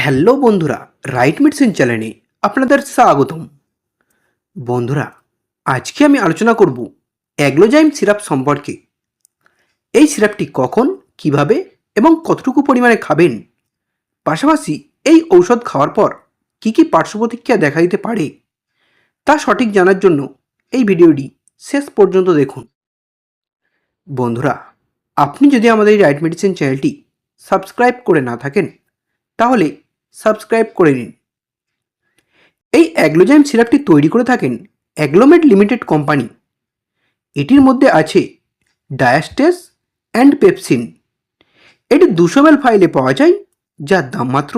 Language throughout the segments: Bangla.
হ্যালো বন্ধুরা, রাইট মেডিসিন চ্যানেলে আপনাদের স্বাগতম। বন্ধুরা, আজকে আমি আলোচনা করব অ্যাগ্লোজাইম সিরাপ সম্পর্কে। এই সিরাপটি কখন, কিভাবে এবং কতটুকু পরিমাণে খাবেন, পাশাপাশি এই ঔষধ খাওয়ার পর কী কী পার্শ্ব প্রতিক্রিয়া দেখা দিতে পারে তা সঠিক জানার জন্য এই ভিডিওটি শেষ পর্যন্ত দেখুন। বন্ধুরা, আপনি যদি আমাদের এই রাইট মেডিসিন চ্যানেলটি সাবস্ক্রাইব করে না থাকেন তাহলে সাবস্ক্রাইব করে নিন। এই অ্যাগ্লোজাইম সিরাপটি তৈরি করে থাকেন অ্যাগ্লোমেড লিমিটেড কোম্পানি। এটির মধ্যে আছে ডায়াস্টেস অ্যান্ড পেপসিন। এটি 200 ml ফাইলে পাওয়া যায়, যার দাম মাত্র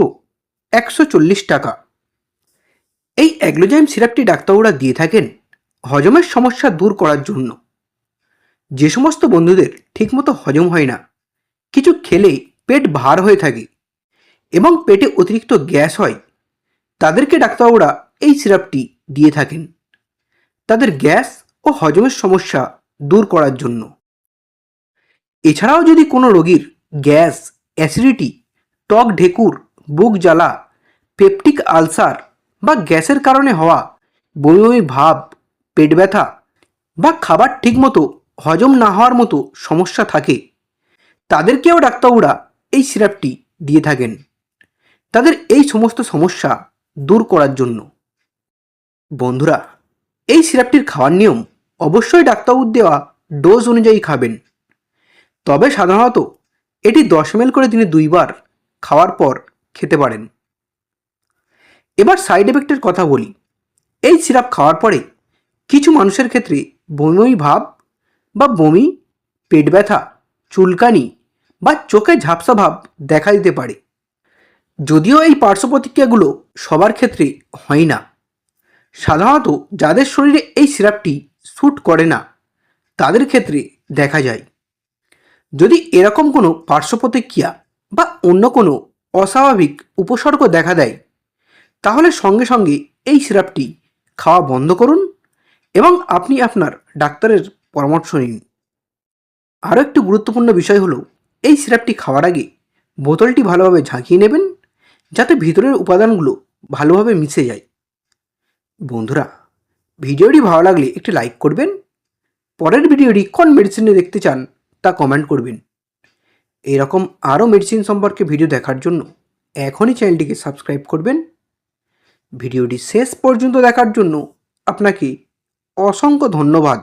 140 টাকা। এই অ্যাগ্লোজাইম সিরাপটি ডাক্তাররা দিয়ে থাকেন হজমের সমস্যা দূর করার জন্য। যে সমস্ত বন্ধুদের ঠিকমতো হজম হয় না, কিছু খেলে পেট ভার হয়ে থাকে এবং পেটে অতিরিক্ত গ্যাস হয়, তাদেরকে ডাক্তারবাবুরা এই সিরাপটি দিয়ে থাকেন তাদের গ্যাস ও হজমের সমস্যা দূর করার জন্য। এছাড়াও যদি কোনো রোগীর গ্যাস, অ্যাসিডিটি, টক ঢেকুর, বুক জ্বালা, পেপটিক আলসার বা গ্যাসের কারণে হওয়া বমি বমি ভাব, পেট ব্যথা বা খাবার ঠিকমতো হজম না হওয়ার মতো সমস্যা থাকে, তাদেরকেও ডাক্তারবাবুরা এই সিরাপটি দিয়ে থাকেন তাদের এই সমস্ত সমস্যা দূর করার জন্য। বন্ধুরা, এই সিরাপটির খাওয়ার নিয়ম অবশ্যই ডাক্তারবাবুর দেওয়া ডোজ অনুযায়ী খাবেন। তবে সাধারণত এটি 10 ml করে দিনে 2 বার খাওয়ার পর খেতে পারেন। এবার সাইড এফেক্টের কথা বলি। এই সিরাপ খাওয়ার পরে কিছু মানুষের ক্ষেত্রে বমি বমি ভাব বা বমি, পেট ব্যথা, চুলকানি বা চোখে ঝাপসা ভাব দেখা দিতে পারে। যদিও এই পার্শ্ব প্রতিক্রিয়াগুলো সবার ক্ষেত্রে হয় না। সাধারণত যাদের শরীরে এই সিরাপটি স্যুট করে না তাদের ক্ষেত্রে দেখা যায়। যদি এরকম কোনো পার্শ্ব প্রতিক্রিয়া বা অন্য কোনো অস্বাভাবিক উপসর্গ দেখা দেয়, তাহলে সঙ্গে সঙ্গে এই সিরাপটি খাওয়া বন্ধ করুন এবং আপনি আপনার ডাক্তারের পরামর্শ নিন। আরও একটি গুরুত্বপূর্ণ বিষয় হলো, এই সিরাপটি খাওয়ার আগে বোতলটি ভালোভাবে ঝাঁকিয়ে নেবেন যাতে ভিতরের উপাদানগুলো ভালোভাবে মিশে যায়। বন্ধুরা, ভিডিওটি ভালো লাগলে একটি লাইক করবেন। পরের ভিডিওটি কোন মেডিসিনে দেখতে চান তা কমেন্ট করবেন। এরকম আরও মেডিসিন সম্পর্কে ভিডিও দেখার জন্য এখনই চ্যানেলটিকে সাবস্ক্রাইব করবেন। ভিডিওটি শেষ পর্যন্ত দেখার জন্য আপনাকে অসংখ্য ধন্যবাদ।